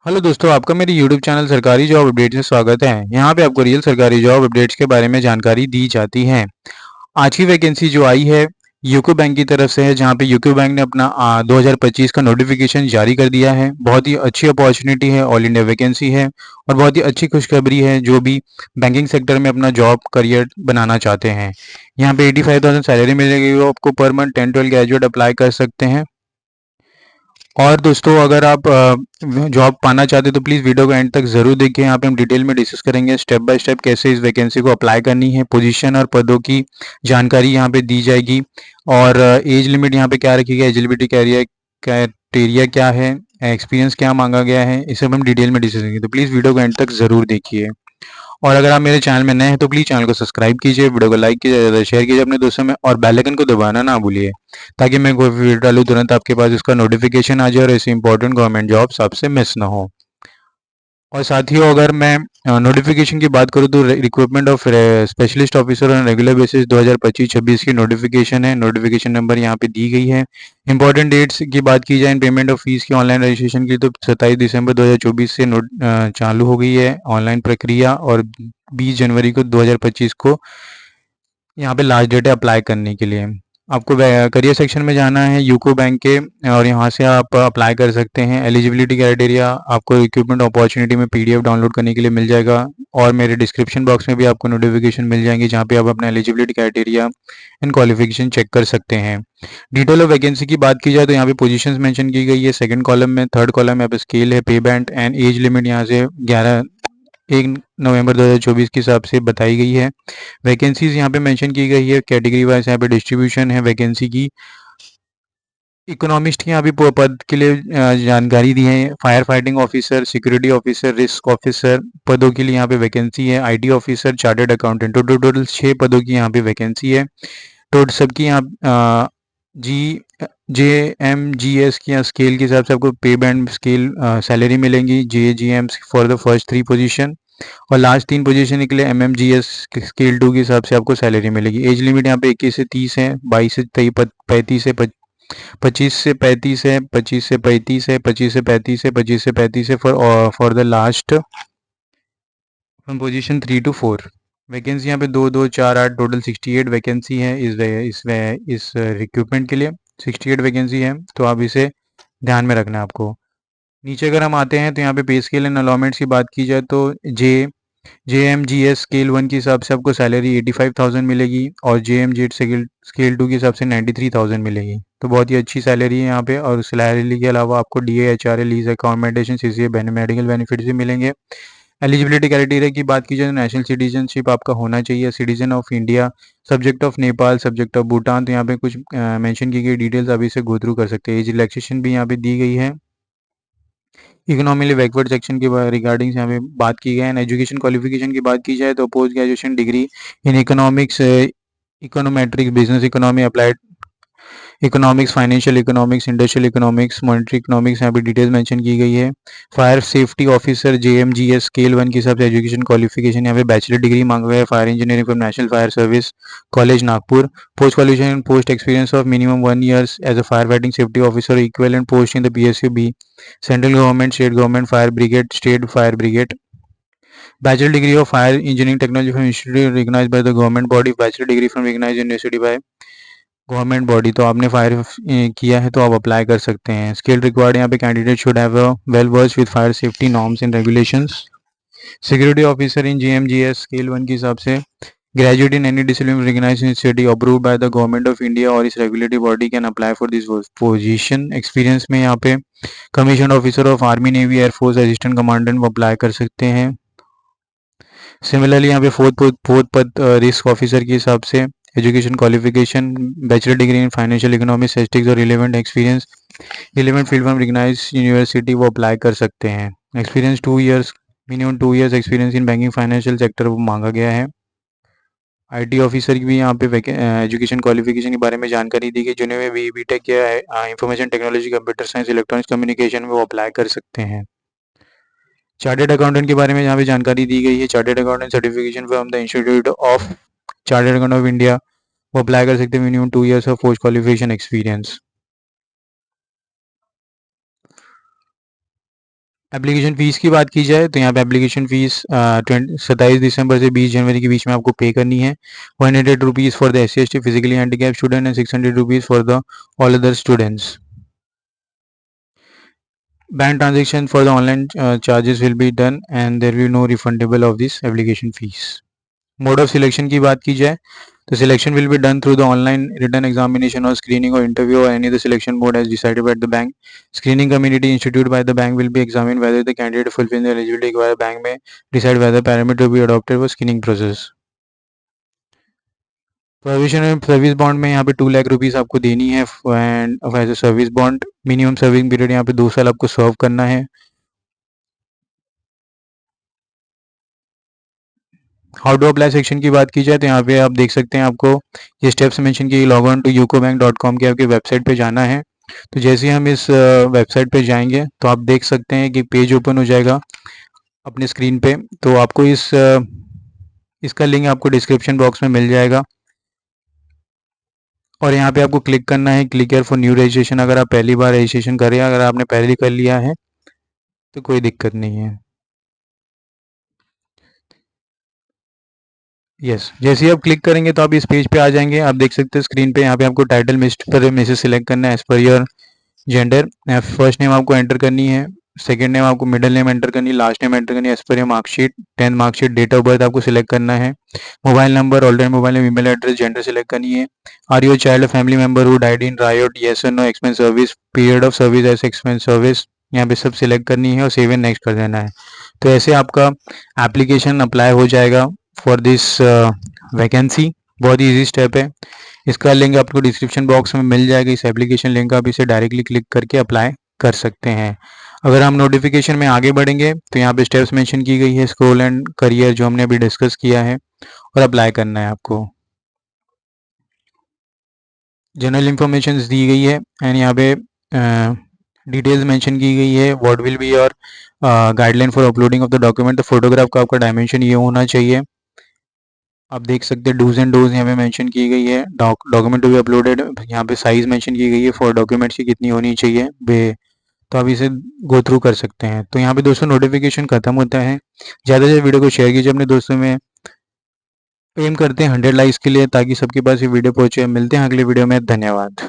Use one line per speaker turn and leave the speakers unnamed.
Hello दोस्तों, आपका मेरे YouTube चैनल सरकारी जॉब अपडेट्स में स्वागत है। यहाँ पे आपको रियल सरकारी जॉब अपडेट्स के बारे में जानकारी दी जाती है। आज की वैकेंसी जो आई है यूको बैंक की तरफ से है, जहाँ पे यूको बैंक ने अपना 2025 का नोटिफिकेशन जारी कर दिया है। बहुत ही अच्छी अपॉर्चुनिटी है, ऑल इंडिया वैकेंसी है और बहुत ही अच्छी खुशखबरी है जो भी बैंकिंग सेक्टर में अपना जॉब करियर बनाना चाहते हैं। यहाँ पे 85,000 सैलरी मिलेगी, वो आपको पर मंथ 10-12 ग्रेजुएट अप्लाई कर सकते हैं। और दोस्तों, अगर आप जॉब पाना चाहते हैं तो प्लीज़ वीडियो को एंड तक ज़रूर देखिए। यहाँ पे हम डिटेल में डिस्कस करेंगे स्टेप बाय स्टेप कैसे इस वैकेंसी को अप्लाई करनी है। पोजीशन और पदों की जानकारी यहाँ पे दी जाएगी और एज लिमिट यहाँ पे क्या रखी गई है, एलिजिबिलिटी क्राइटेरिया क्या है, एक्सपीरियंस क्या मांगा गया है, इसे हम डिटेल में डिस्कस करेंगे। तो प्लीज़ वीडियो को एंड तक ज़रूर देखिए। और अगर आप मेरे चैनल में नए हैं तो प्लीज़ चैनल को सब्सक्राइब कीजिए, वीडियो को लाइक कीजिए, ज़्यादा शेयर कीजिए अपने दोस्तों में और बेल आइकन को दबाना ना भूलिए, ताकि मैं कोई वीडियो डालूँ तुरंत आपके पास उसका नोटिफिकेशन आ जाए और ऐसी इंपॉर्टेंट गवर्नमेंट जॉब्स आपसे मिस ना हो। और साथियों, अगर मैं नोटिफिकेशन की बात करूँ तो recruitment of specialist officer on regular basis 2025-26 की नोटिफिकेशन है। नोटिफिकेशन नंबर यहाँ पे दी गई है। इंपॉर्टेंट डेट्स की बात की जाए पेमेंट ऑफ फीस की ऑनलाइन रजिस्ट्रेशन की, तो 27 दिसंबर 2024 से चालू हो गई है ऑनलाइन प्रक्रिया और 20 जनवरी को 2025 को यहाँ पे लास्ट डेट है अप्लाई करने के लिए। आपको करियर सेक्शन में जाना है यूको बैंक के और यहाँ से आप अप्लाई कर सकते हैं। एलिजिबिलिटी क्राइटेरिया आपको रिक्रूटमेंट अपॉर्चुनिटी में पीडीएफ डाउनलोड करने के लिए मिल जाएगा और मेरे डिस्क्रिप्शन बॉक्स में भी आपको नोटिफिकेशन मिल जाएंगे, जहाँ पे आप अपना eligibility criteria and qualification check कर सकते हैं। डिटेल ऑफ वैकेंसी की बात की जाए तो यहाँ पे पोजीशंस मेंशन की गई है सेकंड कॉलम में। थर्ड कॉलम में यहाँ पे स्केल है, पे बैंड एंड एज लिमिट यहाँ से 1 नवंबर 2024 के हिसाब से बताई गई है। वैकेंसीज यहाँ पे मेंशन की गई है, कैटेगरी वाइज यहाँ पे डिस्ट्रीब्यूशन है वैकेंसी की। इकोनॉमिस्ट की यहाँ पे पद के लिए जानकारी दी है। Fire fighting officer, security officer, risk officer पदों के लिए यहाँ पे वैकेंसी है। IT officer, chartered accountant, total 6 पदों की यहाँ पे वैकेंसी है। टोटल सबकी यहाँ जी जे एम जी एस की यहाँ स्केल के हिसाब से आपको पे बैंड स्केल सैलरी मिलेंगी J G M for the first 3 position और लास्ट 3 पोजीशन के लिए M M G S scale 2 के हिसाब से आपको सैलरी मिलेगी। एज लिमिट यहाँ पे 21 से 30 है, 22 से 35 है, 25 से 35 है, 25 से 35 है, 25 से 35 है, 25 से 35 है for the last from position 3 to 4। Vacancy यहाँ पे 2 2 4 8 टोटल 68 वैकेंसी है इस रिक्रूटमेंट के लिए। 68 वैकेंसी है, तो आप इसे ध्यान में रखना है आपको। नीचे अगर हम आते हैं तो यहाँ पे पे स्केल एंड अलॉटमेंट्स की बात की जाए तो जे एम जी एस स्केल 1 के हिसाब से आपको सैलरी 85,000 मिलेगी और जे एम जी स्केल स्केल 2 के हिसाब से 93,000 मिलेगी। तो बहुत ही अच्छी सैलरी है यहाँ पे और सैलरी के अलावा आपको D A H R A lease accommodation C C A medical benefit भी मिलेंगे। एलिजिबिलिटी क्राइटेरिया की बात की जाए तो नेशनल सिटीजनशिप आपका होना चाहिए, citizen of India, subject of Nepal, subject of Bhutan. तो यहाँ पे कुछ मेंशन की गई डिटेल्स अभी से गो थ्रू कर सकते हैं। एज रिलैक्सेशन भी यहाँ पे दी गई है। इकोनॉमिकली बैकवर्ड सेक्शन के रिगार्डिंग यहाँ पे बात की गई है। एजुकेशन क्वालिफिकेशन की बात की जाए तो post graduation degree in economics, econometrics, business economy, applied economics, financial economics, industrial economics, monetary economics यहाँ पे डिटेल्स मेंशन की गई है। फायर सेफ्टी ऑफिसर जेएमजीएस स्केल 1 के हिसाब से एजुकेशन क्वालिफिकेशन यहाँ पे बैचलर डिग्री मांगा गया है। Fire engineering from national fire service college Nagpur. Post qualification post experience of minimum 1 years as a fire fighting safety officer equivalent post in the PSU B, central government, state government, fire brigade, state fire brigade. Bachelor degree of fire engineering technology from institute recognised by the government body, bachelor degree from recognised university by government body. तो आपने fire किया है तो आप apply कर सकते हैं। Skill required यहाँ पे candidate should have a well versed with fire safety norms and regulations. Security officer in GMGS scale 1 के हिसाब से graduate in any discipline recognised university approved by the government of India और इस regulatory body can apply for this position. Experience में यहाँ पे commission officer of army navy air force assistant commandant वो apply कर सकते हैं। सिमिलरली यहाँ पे फोर्थ पद रिस्क ऑफिसर के हिसाब से education qualification bachelor degree in financial economics, statistics और relevant experience relevant field from recognised university वो अप्लाई कर सकते हैं। Experience 2 years, minimum 2 years experience in banking financial sector वो मांगा गया है। आईटी ऑफिसर की भी यहाँ पे एजुकेशन क्वालिफिकेशन के बारे में जानकारी दी गई। जिन्होंने भी बीटेक किया है information technology, computer science, electronics communication में वो अप्लाई कर सकते हैं। चार्टर्ड अकाउंटेंट के बारे में यहाँ पे जानकारी दी गई है। Chartered accountant certification from the institute of chartered account of India वो अप्लाई कर सकते हैं। Minimum 2 years of post qualification experience. Application fees की बात की जाए तो यहाँ पे एप्लीकेशन फ़ीस 27 दिसंबर से 20 जनवरी के बीच में आपको पे करनी है। 100 rupees for the SC/ST physically handicapped student and 600 rupees for the all other students. Bank transaction for the online charges will be done and there will be no refundable of this application fees. Mode of selection की बात की जाए तो selection will be done through the online written examination और screening और interview और any the selection mode as decided by the bank. Screening community institute by the bank will be examine whether the candidate fulfil the eligibility by bank में decide whether parameter be adopted for screening process. Provisional service bond में यहाँ पे 2 lakh rupees आपको देनी है and as a service bond. Minimum serving period यहाँ पे 2 साल आपको सर्व करना है। हाउ टू अप्लाई सेक्शन की बात की जाए तो यहाँ पे आप देख सकते हैं, आपको ये स्टेप्स मेंशन किए। लॉग ऑन टू ucobank.com की आपके वेबसाइट पे जाना है। तो जैसे ही हम इस वेबसाइट पे जाएंगे तो आप देख सकते हैं कि पेज ओपन हो जाएगा अपने स्क्रीन पे। तो आपको इसका लिंक आपको डिस्क्रिप्शन बॉक्स में मिल जाएगा और यहाँ पे आपको क्लिक करना है click here for new registration. अगर आप पहली बार रजिस्ट्रेशन करें, अगर आपने पहले कर लिया है तो कोई दिक्कत नहीं है। यस, जैसे ही आप क्लिक करेंगे तो आप इस पेज पे आ जाएंगे। आप देख सकते हैं स्क्रीन पे, यहाँ पे आपको टाइटल मिस्ट पर में से सिलेक्ट करना है as per your gender. First name आपको एंटर करनी है, सेकंड नेम आपको मिडिल नेम एंटर करनी है, लास्ट नेम एंटर करनी है as per your marksheet. 10th marksheet, date of birth आपको सिलेक्ट करना है, mobile number, alternate mobile name, email address, gender select करनी है। Are your child family member who died in riot, yes और no, expense service, period of service as expense service, यहाँ पे सब select करनी है और सेव एंड नेक्स्ट कर देना है। तो ऐसे आपका एप्लीकेशन अप्लाई हो जाएगा फॉर दिस वैकेंसी। बहुत ही ईजी स्टेप है। इसका लिंक आपको डिस्क्रिप्शन बॉक्स में मिल जाएगा। इस एप्लीकेशन लिंक आप इसे डायरेक्टली क्लिक करके अप्लाई कर सकते हैं। अगर हम नोटिफिकेशन में आगे बढ़ेंगे तो यहाँ पे स्टेप्स मेंशन की गई है, स्क्रॉल एंड करियर जो हमने अभी डिस्कस किया है, और अप्लाई करना है आपको। जनरल इंफॉर्मेशन दी गई है एंड यहाँ पे डिटेल्स मेंशन की गई है। What will be your guideline for uploading of the document. तो फोटोग्राफ का आपका डायमेंशन ये होना चाहिए। आप देख सकते हैं डूज एंड डोज यहाँ पे मेंशन की गई है। डॉक्यूमेंट टू बी अपलोडेड, यहाँ पे साइज मेंशन की गई है फॉर डॉक्यूमेंट्स की कितनी होनी चाहिए बे। तो आप इसे गो थ्रू कर सकते हैं। तो यहाँ पे दोस्तों नोटिफिकेशन खत्म होता है। ज़्यादा से वीडियो को शेयर कीजिए अपने दोस्तों में। एम करते हैं 100 लाइक्स के लिए ताकि सबके पास ये वीडियो पहुंचे। मिलते हैं अगले वीडियो में। धन्यवाद।